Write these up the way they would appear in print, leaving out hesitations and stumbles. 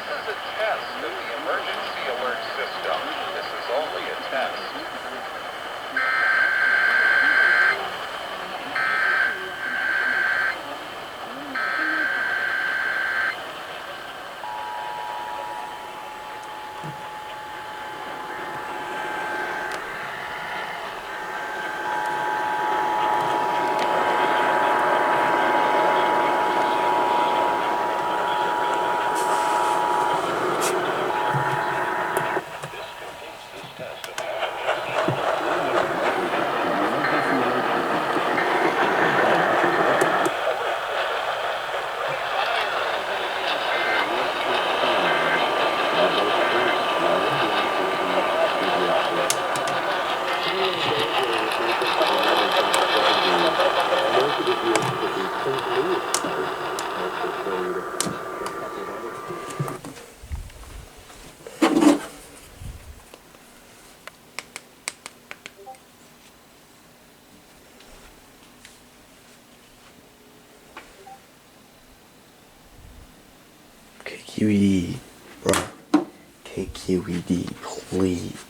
This is a test of the emergency alert system. This is only a test. KQED, bro. KQED, please.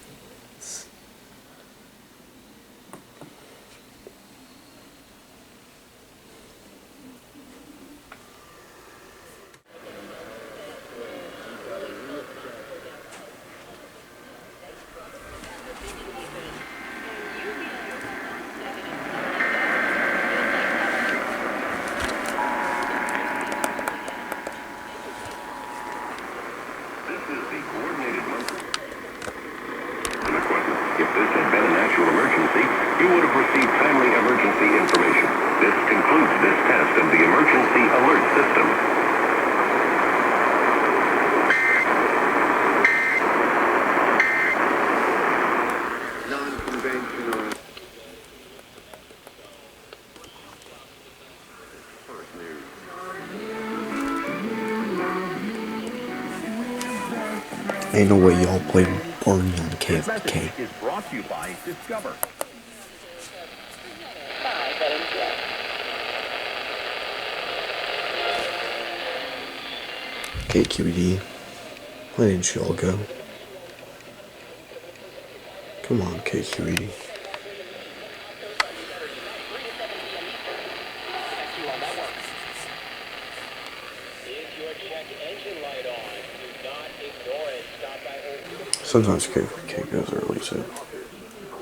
If this had been an actual emergency, you would have received timely emergency information. This concludes this test of the emergency alert system. Non-conventional. Ain't no way y'all play Barney on KFK. Is brought to you by Discover. KQED, why didn't y'all go? Come on, KQED. Sometimes KFK goes early, so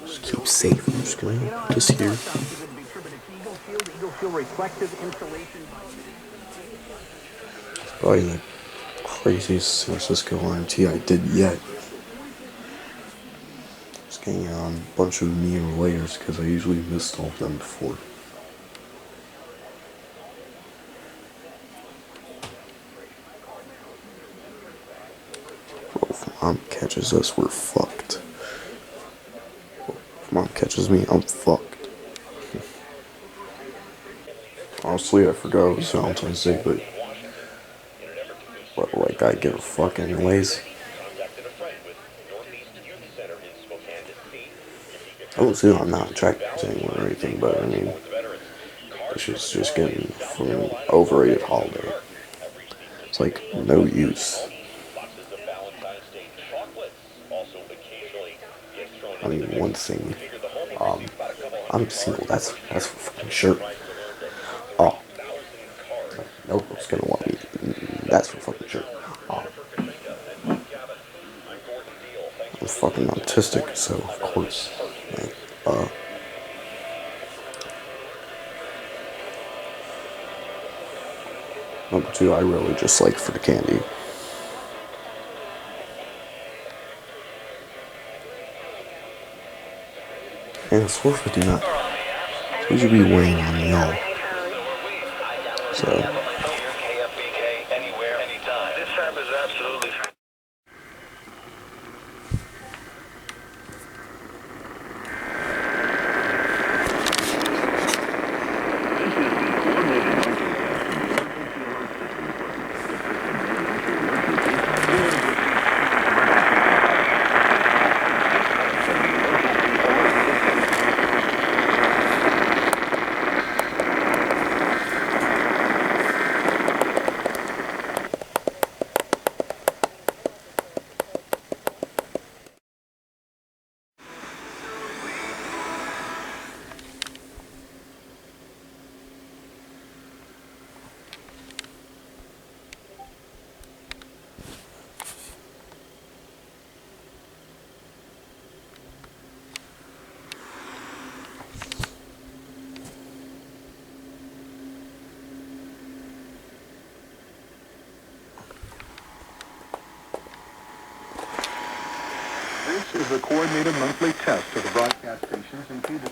just keep safe. I'm just gonna just here. Probably the craziest San Francisco RMT I did yet. Just getting on a bunch of near layers because I usually missed all of them before. Bro, if Mom catches us, we're fucked. If Mom catches me, I'm fucked. Honestly, I forgot it was Valentine's Day, but like, I give a fuck anyways. I don't see I'm not attracted to anyone or anything, but I mean, this shit's just getting from an overrated holiday. It's like, no use. I mean, one thing, I'm single, that's for fucking sure. Oh, nobody's gonna want me, that's for fucking sure. Oh. I'm fucking autistic, so of course, like, number two, I really just like for the candy. And it's worth it, not. We should be weighing on y'all. So. This is a coordinated monthly test of the broadcast stations and cable.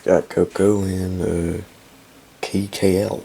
Got Coco and KKL.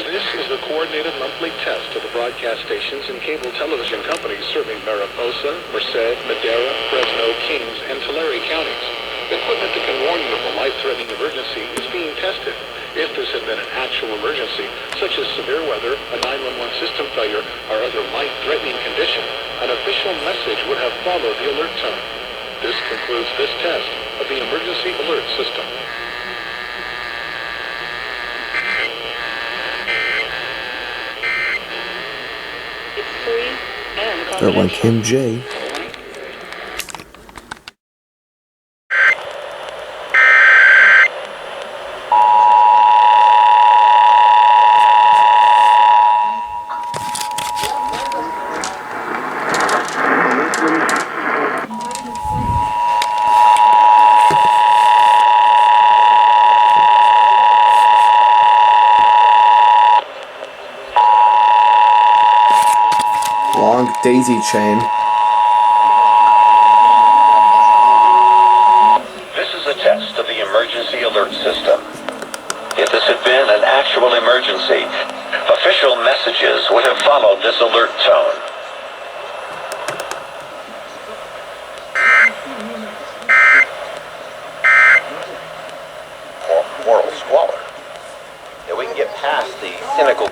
This is a coordinated monthly test of the broadcast stations and cable television companies serving Mariposa, Merced, Madera, Fresno, Kings, and Tulare counties. Equipment that can warn you of a life-threatening emergency is being tested. If this had been an actual emergency, such as severe weather, a 911 system failure, or other life-threatening condition, an official message would have followed the alert tone. This concludes this test of the emergency alert system. It's free and They're like confidential. him, Jay. Long daisy chain. This is a test of the emergency alert system. If this had been an actual emergency, official messages would have followed this alert tone. Moral squalor. If we can get past the cynical...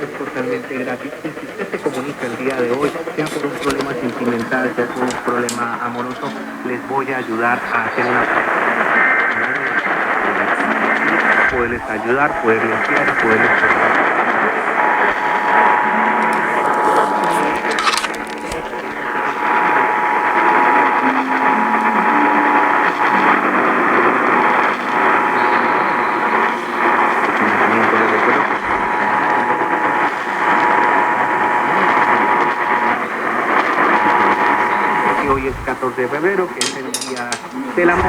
Es totalmente gratis. Si usted se comunica el día de hoy, sea por un problema sentimental, sea por un problema amoroso, les voy a ayudar a hacer una... Poderles ayudar, poderles guiar, poderles... Hoy es 14 de febrero, que es el día del amor.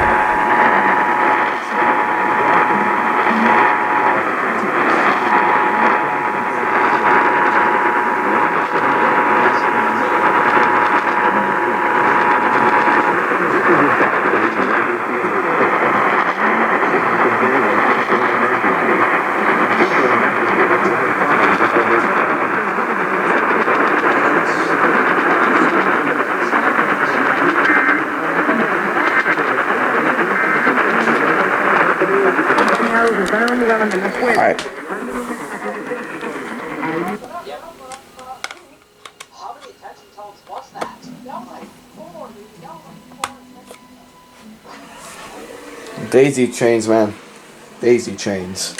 Alright. Daisy chains, man. Daisy chains.